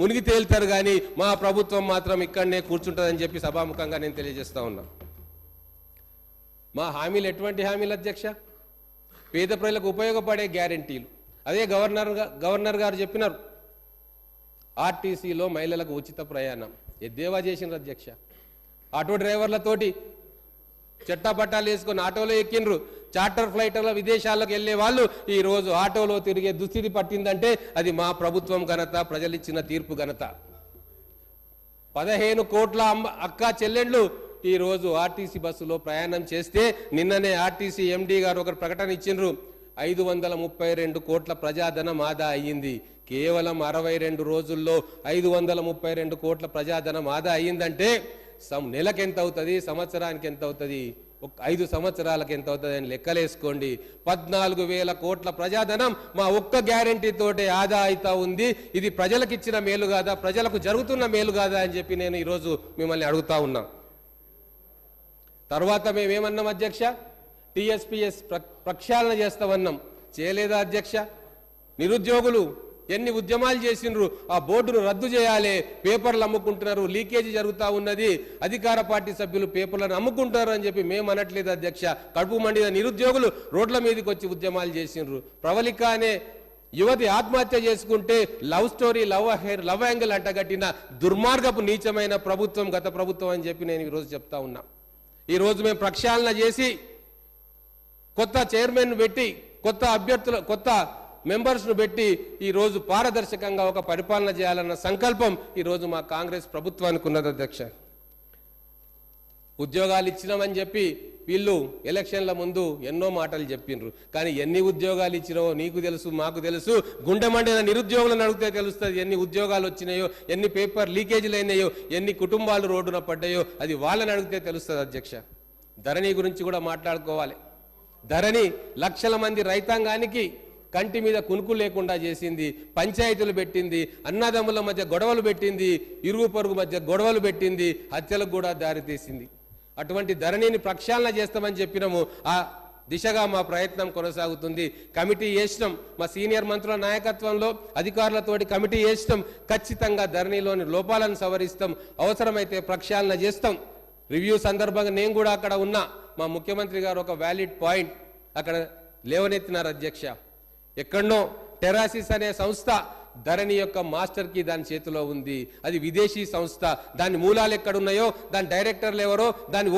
మునిగి తేలుతారు కానీ మా ప్రభుత్వం మాత్రం ఇక్కడనే కూర్చుంటుందని చెప్పి సభాముఖంగా నేను తెలియజేస్తా ఉన్నా. మా హామీలు ఎటువంటి హామీలు అధ్యక్ష? పేద ప్రజలకు ఉపయోగపడే గ్యారెంటీలు. అదే గవర్నర్ గారు చెప్పినారు, ఆర్టీసీలో మహిళలకు ఉచిత ప్రయాణం ఎద్దేవా చేసినారు అధ్యక్ష. ఆటో డ్రైవర్లతోటి చట్టాపట్టాలు వేసుకొని ఆటోలో ఎక్కిండ్రు. చార్టర్ ఫ్లైట్ల విదేశాలకు వెళ్ళే వాళ్ళు ఈరోజు ఆటోలో తిరిగే దుస్థితి పట్టిందంటే అది మా ప్రభుత్వం ఘనత, ప్రజలిచ్చిన తీర్పు ఘనత. 15 కోట్ల అక్క చెల్లెండ్లు ఈరోజు ఆర్టీసీ బస్సులో ప్రయాణం చేస్తే నిన్ననే ఆర్టీసీ ఎండీ గారు ఒక ప్రకటన ఇచ్చిండ్రు. 532 కోట్ల ప్రజాధనం ఆదా అయ్యింది. కేవలం 62 రోజుల్లో 532 కోట్ల ప్రజాధనం ఆదా అయ్యిందంటే నెలకు ఎంత అవుతుంది, సంవత్సరానికి ఎంత అవుతుంది, 5 సంవత్సరాలకు ఎంత అవుతుంది అని లెక్కలేసుకోండి. 14,000 కోట్ల ప్రజాధనం మా ఒక్క గ్యారెంటీ తోటే ఆదా అవుతా ఉంది. ఇది ప్రజలకు ఇచ్చిన మేలు కాదా, ప్రజలకు జరుగుతున్న మేలు కాదా అని చెప్పి నేను ఈరోజు మిమ్మల్ని అడుగుతా ఉన్నా. తర్వాత మేమేమన్నాం అధ్యక్ష? టీఎస్పీఎస్ ప్రక్షాళన చేస్తామన్నాం. చేయలేదా అధ్యక్ష? నిరుద్యోగులు ఎన్ని ఉద్యమాలు చేసిండ్రు, ఆ బోర్డును రద్దు చేయాలి, పేపర్లు అమ్ముకుంటున్నారు, లీకేజీ జరుగుతూ ఉన్నది, అధికార పార్టీ సభ్యులు పేపర్లను అమ్ముకుంటారు అని చెప్పి మేము అనట్లేదు అధ్యక్ష. కడుపు మండిన నిరుద్యోగులు రోడ్ల మీదకి వచ్చి ఉద్యమాలు చేసిండ్రు. ప్రవళిక అనే యువతి ఆత్మహత్య చేసుకుంటే లవ్ స్టోరీ, లవ్ యాంగిల్ అంటగట్టిన దుర్మార్గపు నీచమైన ప్రభుత్వం గత ప్రభుత్వం అని చెప్పి నేను ఈరోజు చెప్తా ఉన్నా. ఈరోజు మేము ప్రక్షాళన చేసి కొత్త చైర్మన్ పెట్టి కొత్త మెంబర్స్ను పెట్టి ఈరోజు పారదర్శకంగా ఒక పరిపాలన చేయాలన్న సంకల్పం ఈరోజు మా కాంగ్రెస్ ప్రభుత్వానికి ఉన్నది అధ్యక్ష. ఉద్యోగాలు ఇచ్చినామని చెప్పి వీళ్ళు ఎలక్షన్ల ముందు ఎన్నో మాటలు చెప్పిండ్రు. కానీ ఎన్ని ఉద్యోగాలు ఇచ్చినావో నీకు తెలుసు, మాకు తెలుసు. గుండె మండిన నిరుద్యోగులను అడిగితే తెలుస్తుంది ఎన్ని ఉద్యోగాలు వచ్చినాయో, ఎన్ని పేపర్ లీకేజీలు అయినాయో, ఎన్ని కుటుంబాలు రోడ్డున పడ్డాయో అది వాళ్ళని అడిగితే తెలుస్తుంది అధ్యక్ష. ధరణి గురించి కూడా మాట్లాడుకోవాలి. ధరణి లక్షల మంది రైతాంగానికి కంటి మీద కునుకు లేకుండా చేసింది, పంచాయతీలు పెట్టింది, అన్నదమ్ముల మధ్య గొడవలు పెట్టింది, ఇరుగు పొరుగు మధ్య గొడవలు పెట్టింది, హత్యలకు కూడా దారితీసింది. అటువంటి ధరణిని ప్రక్షాళన చేస్తామని చెప్పినాము. ఆ దిశగా మా ప్రయత్నం కొనసాగుతుంది. కమిటీ వేసినాం, మా సీనియర్ మంత్రుల నాయకత్వంలో అధికారులతోటి కమిటీ వేసినాం. ఖచ్చితంగా ధరణిలోని లోపాలను సవరిస్తాం, అవసరమైతే ప్రక్షాళన చేస్తాం. రివ్యూ సందర్భంగా నేను కూడా అక్కడ ఉన్నా. మా ముఖ్యమంత్రి గారు ఒక వ్యాలిడ్ పాయింట్ అక్కడ లేవనెత్తినారు అధ్యక్ష. ఎక్కడనో టెరాసిస్ అనే సంస్థ ధరణి యొక్క మాస్టర్ కి దాని చేతిలో ఉంది. అది విదేశీ సంస్థ. దాని మూలాలు ఎక్కడున్నాయో, దాని డైరెక్టర్లు ఎవరో, దాని